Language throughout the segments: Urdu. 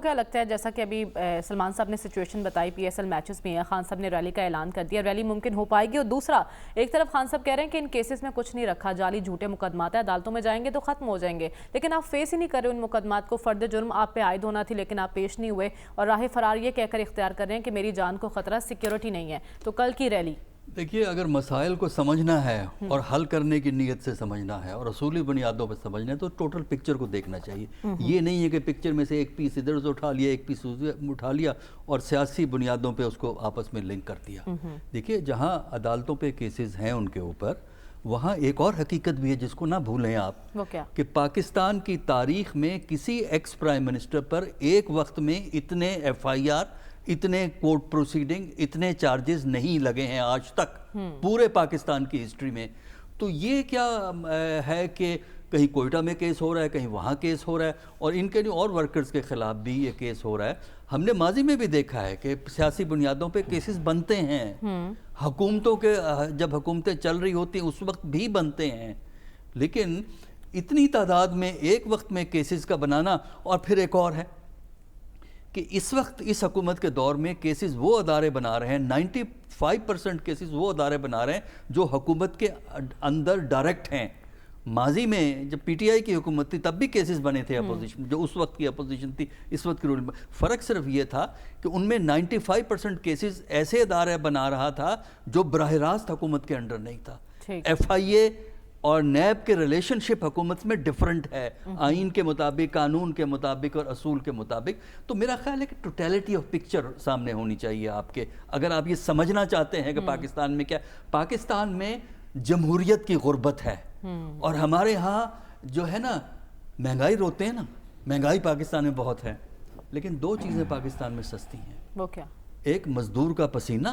کیا لگتا ہے جیسا کہ ابھی سلمان صاحب نے سچویشن بتائی پی ایس ایل میچز میں خان صاحب نے ریلی کا اعلان کر دیا، ریلی ممکن ہو پائے گی؟ اور دوسرا ایک طرف خان صاحب کہہ رہے ہیں کہ ان کیسز میں کچھ نہیں رکھا، جعلی جھوٹے مقدمات ہیں، عدالتوں میں جائیں گے تو ختم ہو جائیں گے، لیکن آپ فیس ہی نہیں کر رہے ان مقدمات کو۔ فرد جرم آپ پہ عائد ہونا تھی لیکن آپ پیش نہیں ہوئے اور راہ فرار یہ کہہ کر اختیار کر رہے ہیں کہ میری جان کو خطرہ، سیکیورٹی نہیں ہے۔ تو کل کی ریلی دیکھیے، اگر مسائل کو سمجھنا ہے اور حل کرنے کی نیت سے سمجھنا ہے اور اصولی بنیادوں پہ سمجھنا ہے تو ٹوٹل پکچر کو دیکھنا چاہیے۔ یہ نہیں ہے کہ پکچر میں سے ایک پیس ادھر سے اٹھا لیا، ایک پیس اٹھا لیا اور سیاسی بنیادوں پہ اس کو آپس میں لنک کر دیا۔ دیکھیے، جہاں عدالتوں پہ کیسز ہیں ان کے اوپر، وہاں ایک اور حقیقت بھی ہے جس کو نہ بھولیں آپ، وہ کیا؟ کہ پاکستان کی تاریخ میں کسی ایکس پرائم منسٹر پر ایک وقت میں اتنے ایف آئی آر، اتنے کورٹ پروسیڈنگ، اتنے چارجز نہیں لگے ہیں آج تک پورے پاکستان کی ہسٹری میں۔ تو یہ کیا ہے کہ کہیں کوئٹہ میں کیس ہو رہا ہے، کہیں وہاں کیس ہو رہا ہے، اور ان کے اور ورکرز کے خلاف بھی یہ کیس ہو رہا ہے۔ ہم نے ماضی میں بھی دیکھا ہے کہ سیاسی بنیادوں پہ کیسز بنتے ہیں، حکومتوں کے جب حکومتیں چل رہی ہوتی ہیں اس وقت بھی بنتے ہیں، لیکن اتنی تعداد میں ایک وقت میں کیسز کا بنانا، اور پھر ایک اور ہے کہ اس وقت اس حکومت کے دور میں کیسز وہ ادارے بنا رہے ہیں، 95% کیسز وہ ادارے بنا رہے ہیں جو حکومت کے اندر ڈائریکٹ ہیں۔ ماضی میں جب پی ٹی آئی کی حکومت تھی تب بھی کیسز بنے تھے اپوزیشن، جو اس وقت کی اپوزیشن تھی، اس وقت کی رول میں فرق صرف یہ تھا کہ ان میں 95% کیسز ایسے ادارے بنا رہا تھا جو براہ راست حکومت کے انڈر نہیں تھا۔ ایف آئی اے اور نیب کے ریلیشن شپ حکومت میں ڈیفرنٹ ہے، آئین کے مطابق، قانون کے مطابق اور اصول کے مطابق۔ تو میرا خیال ہے کہ ٹوٹیلٹی آف پکچر سامنے ہونی چاہیے آپ کے، اگر آپ یہ سمجھنا چاہتے ہیں کہ پاکستان میں کیا، پاکستان میں جمہوریت کی غربت ہے، اور ہمارے ہاں جو ہے نا مہنگائی روتے ہیں نا، مہنگائی پاکستان میں بہت ہے، لیکن دو چیزیں پاکستان میں سستی ہیں۔ وہ کیا؟ ایک مزدور کا پسینہ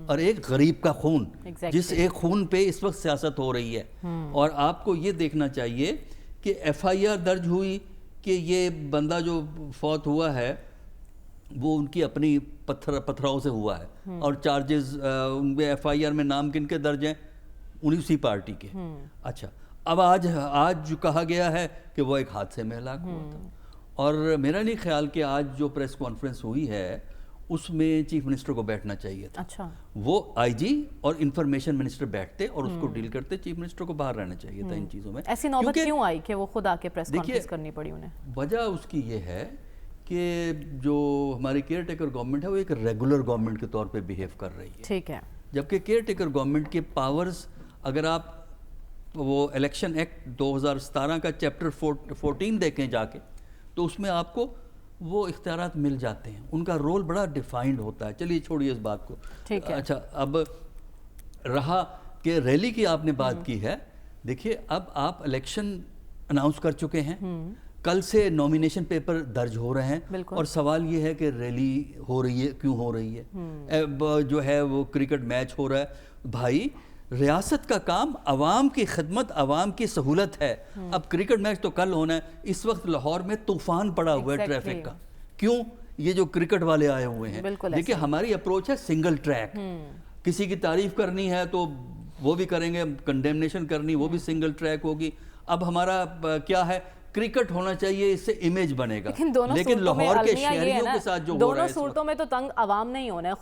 اور ایک غریب کا خون، جس ایک خون پہ اس وقت سیاست ہو رہی ہے۔ اور آپ کو یہ دیکھنا چاہیے کہ ایف آئی آر درج ہوئی کہ یہ بندہ جو فوت ہوا ہے وہ ان کی اپنی پتھراؤں سے ہوا ہے، اور چارجز ان میں ایف آئی آر میں نام کن کے درج ہیں؟ اسی پارٹی کے۔ اچھا، اب آج جو کہا گیا ہے کہ وہ ایک حادثے میں ہلاک ہوا تھا، اور میرا نہیں خیال کہ آج جو پریس کانفرنس ہوئی ہے اس میں چیف منسٹر کو بیٹھنا چاہیے تھا۔ اچھا، وہ آئی جی اور انفارمیشن منسٹر بیٹھتے اور اس کو ڈیل کرتے، چیف منسٹر کو باہر رہنا چاہیے تھا ان چیزوں میں۔ ایسی نوبت کیوں آئی کہ وہ خود آ کے پریس کانفرنس کرنی پڑی انہیں؟ وجہ اس کی یہ ہے کہ جو ہماری کیئر ٹیکر گورنمنٹ ہے وہ ایک ریگولر گورنمنٹ کے طور پہ بیہیو کر رہی ہے، ٹھیک ہے، جبکہ کیئر ٹیکر گورنمنٹ کے پاورز، اگر آپ وہ الیکشن ایکٹ 2017 کا چیپٹر 14 دیکھیں جا کے تو اس میں آپ کو وہ اختیارات مل جاتے ہیں، ان کا رول بڑا ڈیفائنڈ ہوتا ہے۔ چلیے چھوڑیے اس بات کو۔ اچھا، اب رہا کہ ریلی کی آپ نے بات کی ہے، دیکھیے اب آپ الیکشن اناؤنس کر چکے ہیں، کل سے نومینیشن پیپر درج ہو رہے ہیں، اور سوال یہ ہے کہ ریلی ہو رہی ہے، کیوں ہو رہی ہے؟ جو ہے وہ کرکٹ میچ ہو رہا ہے، بھائی ریاست کا کام عوام کی خدمت، عوام کی سہولت ہے۔ اب کرکٹ میچ تو کل ہونا ہے، اس وقت لاہور میں طوفان پڑا ہوا ہے ٹریفک کا، کیوں؟ یہ جو کرکٹ والے آئے ہوئے ہیں۔ دیکھیں ہماری اپروچ ہے سنگل ٹریک، کسی کی تعریف کرنی ہے تو وہ بھی کریں گے، کنڈیمنیشن کرنی وہ بھی سنگل ٹریک ہوگی۔ ب ہمارا کیا ہے، کرکٹ ہونا چاہیے، اس سے امیج بنے گا، لیکن لاہور کے شہریوں کے ساتھ جو ہو رہا ہے، دونوں صورتوں میں تو تنگ عوام نہیں ہونا ہے۔